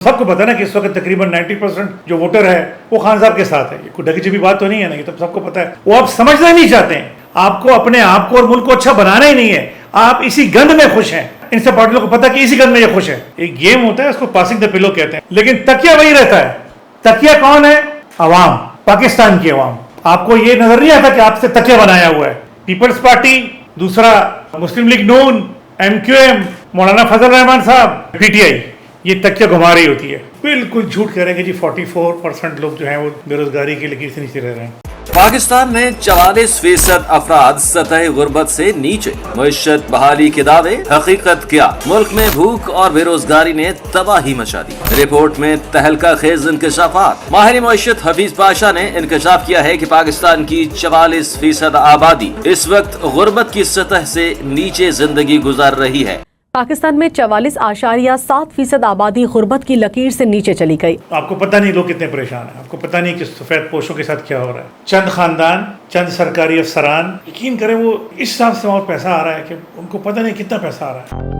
सबको पता है ना कि इस वक्त तकरीबन 90% जो वोटर है वो खान साहब के साथ है। ये कोई ढकी छिपी बात तो नहीं है ना, ये तो सबको पता है। वो आप समझना नहीं चाहते हैं, आपको अपने आप को और मुल्क को अच्छा बनाना ही नहीं है। आप इसी गंद में खुश हैं। इन सब पार्टियों को पता है कि इसी गंद में ये खुश है। एक गेम होता है, उसको पासिंग द पिलो कहते हैं, लेकिन तकिया वही रहता है। तकिया कौन है? अवाम, पाकिस्तान की अवाम। आपको ये नजर नहीं आता कि आपसे तकिया बनाया हुआ है पीपल्स पार्टी, दूसरा मुस्लिम लीग नून, MQM, मौलाना फजल रहमान साहब, PTI, ये तकिया घुमा रही होती है। बिल्कुल झूठ कह रहे हैं कि जी 44% लोग जो हैं वो बेरोजगारी की लकीर से नीचे रह रहे हैं। पाकिस्तान में 44% अफराद सतह गुर्बत से नीचे। मईशत बहाली के दावे, हकीकत क्या? मुल्क में भूख और बेरोजगारी ने तबाही मचा दी। रिपोर्ट में तहलका खेज इंकशाफात। माहिर मईशत हफीज पाशा ने इंकशाफ किया है कि पाकिस्तान की 44% आबादी इस वक्त गुर्बत की सतह से नीचे जिंदगी गुजार रही है। पाकिस्तान में 44.7% आबादी गुर्बत की लकीर से नीचे चली गई। आपको पता नहीं लोग कितने परेशान हैं, आपको पता नहीं कि सफेद पोशों के साथ क्या हो रहा है। चंद खानदान, चंद सरकारी अफसरान, यकीन करें वो इस हिसाब से वहाँ पैसा आ रहा है कि उनको पता नहीं कितना पैसा आ रहा है।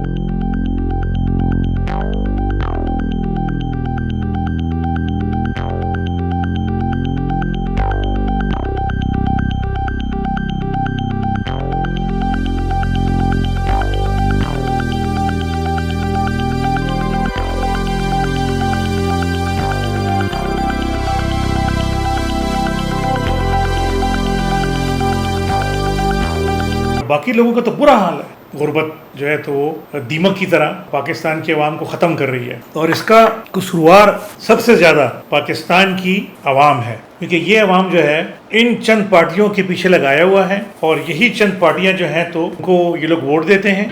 बाकी लोगों का तो बुरा हाल है। गुर्बत जो है तो वो दीमक की तरह पाकिस्तान की आवाम को ख़त्म कर रही है, और इसका कसूरवार सबसे ज़्यादा पाकिस्तान की आवाम है, क्योंकि ये आवाम जो है इन चंद पार्टियों के पीछे लगाया हुआ है, और यही चंद पार्टियां जो हैं तो उनको ये लोग वोट देते हैं।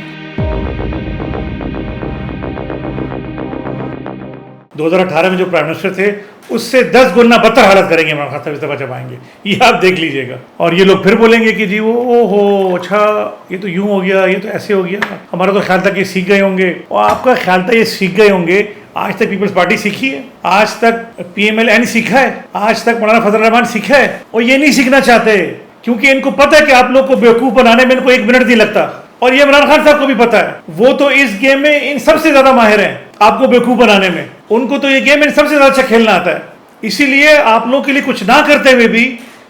2018 में जो प्राइम मिनिस्टर थे उससे 10 गुना बदतर हालत करेंगे इमरान खान साहब इस्तीफा जब आएंगे, ये आप देख लीजिएगा। और ये लोग फिर बोलेंगे कि जी वो ओहो अच्छा ये तो यूं हो गया, ये तो ऐसे हो गया, हमारा तो ख्याल था कि सीख गए होंगे। और आपका ख्याल था ये सीख गए होंगे? आज तक पीपल्स पार्टी सीखी है? आज तक PMLN सीखा है? आज तक मौलाना फजल रहमान सीखा है? और ये नहीं सीखना चाहते, क्योंकि इनको पता है कि आप लोग को बेवकूफ बनाने में इनको 1 मिनट नहीं लगता। और ये इमरान खान साहब को भी पता है, वो तो इस गेम में इन सबसे ज्यादा माहिर हैं आपको बेवकूफ बनाने में। उनको तो ये गेम इन सबसे ज्यादा अच्छा खेलना आता है। इसीलिए आप लोग के लिए कुछ ना करते हुए भी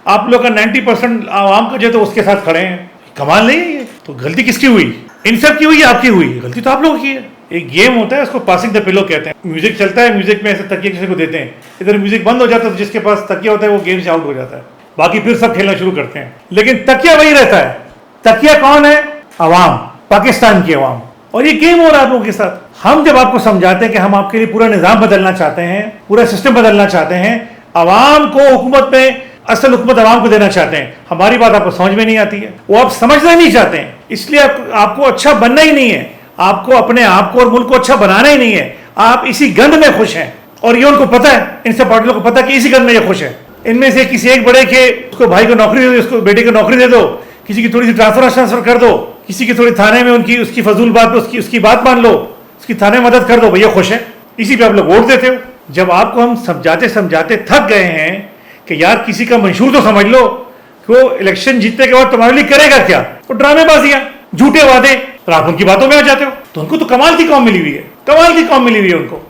आप लोग का 90% आवाम का जो तो उसके साथ खड़े हैं। कमाल नहीं है ये? तो गलती किसकी हुई? इन सब की हुई, आपकी हुई? गलती तो आप लोगों की है। एक गेम होता है, उसको पासिंग द पिलो कहते हैं। म्यूजिक चलता है, म्यूजिक में ऐसे तकिए किसी को देते हैं, इधर म्यूजिक बंद हो जाता है तो जिसके पास तकिया होता है वो गेम से आउट हो जाता है, बाकी फिर सब खेलना शुरू करते हैं। लेकिन तकिया वही रहता है। तकिया कौन है? अवाम, पाकिस्तान की अवाम। और ये गेम हो रहा है आप लोगों के साथ। हम जब आपको समझाते हैं कि हम आपके लिए पूरा निजाम बदलना चाहते हैं, पूरा सिस्टम बदलना चाहते हैं, अवाम को हुकूमत में असल हुकूमत अवाम को देना चाहते हैं, हमारी बात आपको समझ में नहीं आती है, वो आप समझना नहीं चाहते हैं। इसलिए आपको अच्छा बनना ही नहीं है, आपको अपने आप को और मुल्क को अच्छा बनाना ही नहीं है। आप इसी गंद में खुश हैं, और ये उनको पता है, इन सब पार्टियों को पता है कि इसी गंद में ये खुश है। इनमें से किसी एक बड़े के उसको भाई को नौकरी दे दो, उसको बेटे को नौकरी दे दो, किसी की थोड़ी सी ट्रांसफर कर दो, किसी की थोड़ी थाने में उसकी फजूल बात पे उसकी बात मान लो, उसकी थाने में मदद कर दो, भैया खुश है। इसी पे आप लोग वोट देते हो। जब आपको हम समझाते समझाते थक गए हैं कि यार किसी का मंशूर तो समझ लो कि वो इलेक्शन जीतने के बाद तुम्हारे लिए करेगा क्या, वो ड्रामेबाजियां, झूठे वादे, आप उनकी बातों में आ जाते हो। तो उनको तो कमाल की कौम मिली हुई है, कमाल की कौम मिली हुई है उनको।